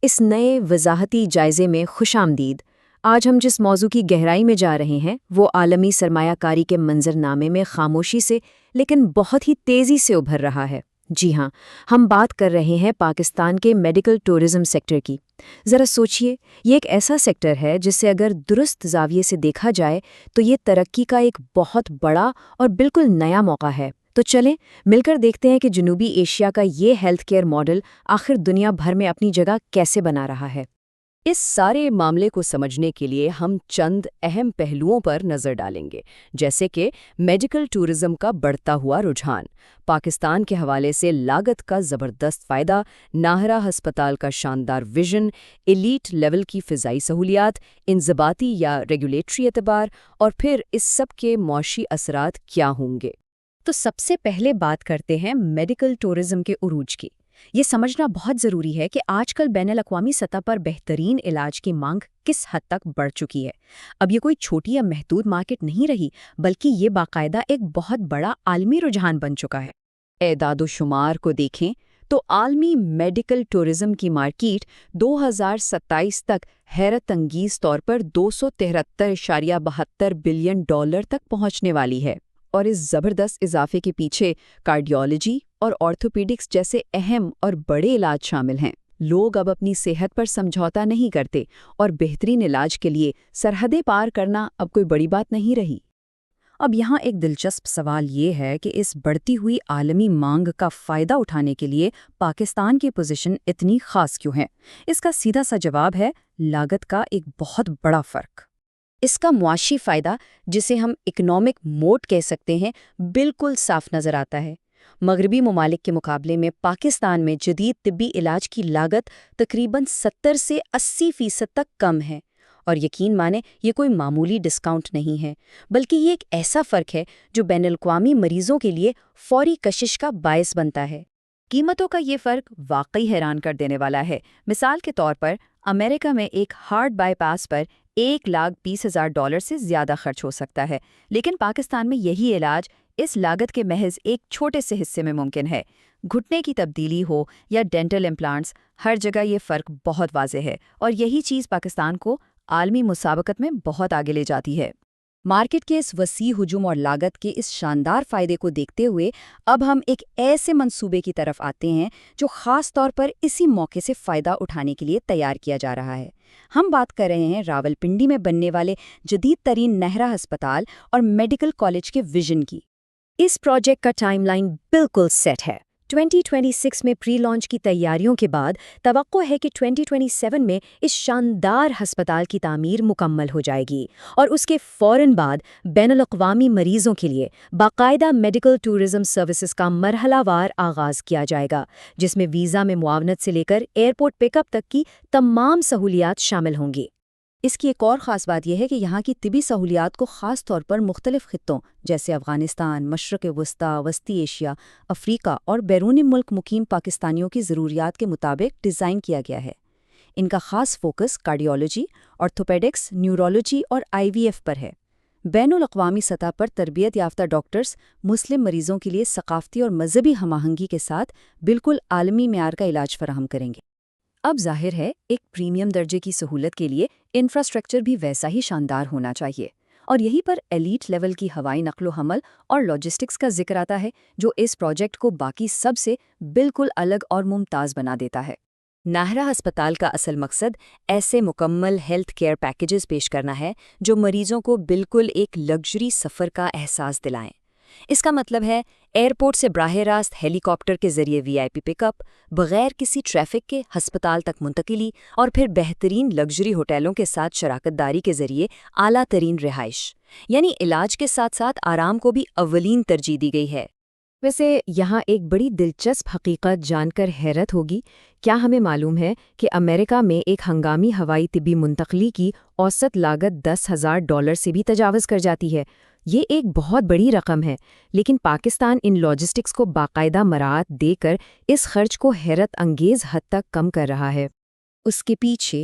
اس نئے وضاحتی جائزے میں خوش آمدید۔ آج ہم جس موضوع کی گہرائی میں جا رہے ہیں وہ عالمی سرمایہ کاری کے منظرنامے میں خاموشی سے لیکن بہت ہی تیزی سے ابھر رہا ہے۔ جی ہاں، ہم بات کر رہے ہیں پاکستان کے میڈیکل ٹورزم سیکٹر کی۔ ذرا سوچئے، یہ ایک ایسا سیکٹر ہے جسے اگر درست زاویے سے دیکھا جائے تو یہ ترقی کا ایک بہت بڑا اور بالکل نیا موقع ہے۔ تو چلیں مل کر دیکھتے ہیں کہ جنوبی ایشیا کا یہ ہیلتھ کیئر ماڈل آخر دنیا بھر میں اپنی جگہ کیسے بنا رہا ہے۔ اس سارے معاملے کو سمجھنے کے لیے ہم چند اہم پہلوؤں پر نظر ڈالیں گے، جیسے کہ میڈیکل ٹورزم کا بڑھتا ہوا رجحان، پاکستان کے حوالے سے لاگت کا زبردست فائدہ، ناہرا ہسپتال کا شاندار ویژن، ایلیٹ لیول کی فضائی سہولیات، انضباطی یا ریگولیٹری اعتبار، اور پھر اس سب کے معاشی اثرات کیا ہوں گے۔ تو سب سے پہلے بات کرتے ہیں میڈیکل ٹورزم کے عروج کی۔ یہ سمجھنا بہت ضروری ہے کہ آج کل بین الاقوامی سطح پر بہترین علاج کی مانگ کس حد تک بڑھ چکی ہے۔ اب یہ کوئی چھوٹی یا محدود مارکیٹ نہیں رہی، بلکہ یہ باقاعدہ ایک بہت بڑا عالمی رجحان بن چکا ہے۔ اعداد و شمار کو دیکھیں تو عالمی میڈیکل ٹورزم کی مارکیٹ 2027 تک حیرت انگیز طور پر $273.72 بلین تک پہنچنے والی ہے، اور اس زبردست اضافے کے پیچھے کارڈیالوجی اور آرتھوپیڈکس جیسے اہم اور بڑے علاج شامل ہیں۔ لوگ اب اپنی صحت پر سمجھوتا نہیں کرتے، اور بہترین علاج کے لیے سرحدیں پار کرنا اب کوئی بڑی بات نہیں رہی۔ اب یہاں ایک دلچسپ سوال یہ ہے کہ اس بڑھتی ہوئی عالمی مانگ کا فائدہ اٹھانے کے لیے پاکستان کی پوزیشن اتنی خاص کیوں ہے؟ اس کا سیدھا سا جواب ہے لاگت کا ایک بہت بڑا فرق۔ اس کا معاشی فائدہ، جسے ہم اکنامک موٹ کہہ سکتے ہیں، بالکل صاف نظر آتا ہے۔ مغربی ممالک کے مقابلے میں پاکستان میں جدید طبی علاج کی لاگت تقریباً 70 سے 80% تک کم ہے، اور یقین مانیں یہ کوئی معمولی ڈسکاؤنٹ نہیں ہے، بلکہ یہ ایک ایسا فرق ہے جو بین الاقوامی مریضوں کے لیے فوری کشش کا باعث بنتا ہے۔ قیمتوں کا یہ فرق واقعی حیران کر دینے والا ہے۔ مثال کے طور پر امریکہ میں ایک ہارٹ بائی پاس پر $1,20,000 سے زیادہ خرچ ہو سکتا ہے، لیکن پاکستان میں یہی علاج اس لاگت کے محض ایک چھوٹے سے حصے میں ممکن ہے۔ گھٹنے کی تبدیلی ہو یا ڈینٹل امپلانٹس، ہر جگہ یہ فرق بہت واضح ہے، اور یہی چیز پاکستان کو عالمی مسابقت میں بہت آگے لے جاتی ہے۔ مارکیٹ کے اس وسیع ہجوم اور لاگت کے اس شاندار فائدے کو دیکھتے ہوئے اب ہم ایک ایسے منصوبے کی طرف آتے ہیں جو خاص طور پر اسی موقع سے فائدہ اٹھانے کے لیے تیار کیا جا رہا ہے۔ ہم بات کر رہے ہیں راولپنڈی میں بننے والے جدید ترین نہرا ہسپتال اور میڈیکل کالج کے ویژن کی۔ اس پروجیکٹ کا ٹائم لائن بالکل سیٹ ہے۔ 2026 میں پری لانچ کی تیاریوں کے بعد توقع ہے کہ 2027 میں اس شاندار ہسپتال کی تعمیر مکمل ہو جائے گی، اور اس کے فوراً بعد بین الاقوامی مریضوں کے لیے باقاعدہ میڈیکل ٹورزم سروسز کا مرحلہ وار آغاز کیا جائے گا، جس میں ویزا میں معاونت سے لے کر ایئرپورٹ پک اپ تک کی تمام سہولیات شامل ہوں گی۔ اس کی ایک اور خاص بات یہ ہے کہ یہاں کی طبی سہولیات کو خاص طور پر مختلف خطوں جیسے افغانستان، مشرق وسطیٰ، وسطی ایشیا، افریقہ اور بیرون ملک مقیم پاکستانیوں کی ضروریات کے مطابق ڈیزائن کیا گیا ہے۔ ان کا خاص فوکس کارڈیالوجی، آرتھوپیڈکس، نیورولوجی اور IVF پر ہے۔ بین الاقوامی سطح پر تربیت یافتہ ڈاکٹرز مسلم مریضوں کے لیے ثقافتی اور مذہبی ہم آہنگی کے ساتھ بالکل عالمی معیار کا علاج فراہم کریں گے۔ اب ظاہر ہے ایک پریمیم درجے کی سہولت کے لیے انفراسٹرکچر بھی ویسا ہی شاندار ہونا چاہیے، اور یہی پر ایلیٹ لیول کی ہوائی نقل و حمل اور لاجسٹکس کا ذکر آتا ہے، جو اس پروجیکٹ کو باقی سب سے بالکل الگ اور ممتاز بنا دیتا ہے۔ ناہرا ہسپتال کا اصل مقصد ایسے مکمل ہیلتھ کیئر پیکیجز پیش کرنا ہے جو مریضوں کو بالکل ایک لگژری سفر کا احساس دلائیں۔ اس کا مطلب ہے ایئرپورٹ سے براہ راست ہیلی کاپٹر کے ذریعے VIP پک اپ، بغیر کسی ٹریفک کے ہسپتال تک منتقلی، اور پھر بہترین لگژری ہوٹلوں کے ساتھ شراکت داری کے ذریعے اعلیٰ ترین رہائش۔ یعنی علاج کے ساتھ ساتھ آرام کو بھی اولین ترجیح دی گئی ہے۔ ویسے یہاں ایک بڑی دلچسپ حقیقت جان کر حیرت ہوگی۔ کیا ہمیں معلوم ہے کہ امریکہ میں ایک ہنگامی ہوائی طبی منتقلی کی اوسط لاگت $10,000 سے بھی تجاوز کر جاتی ہے؟ یہ ایک بہت بڑی رقم ہے، لیکن پاکستان ان لاجسٹکس کو باقاعدہ مراعات دے کر اس خرچ کو حیرت انگیز حد تک کم کر رہا ہے۔ اس کے پیچھے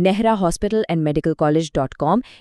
nehrahospitalandmedicalcollege.com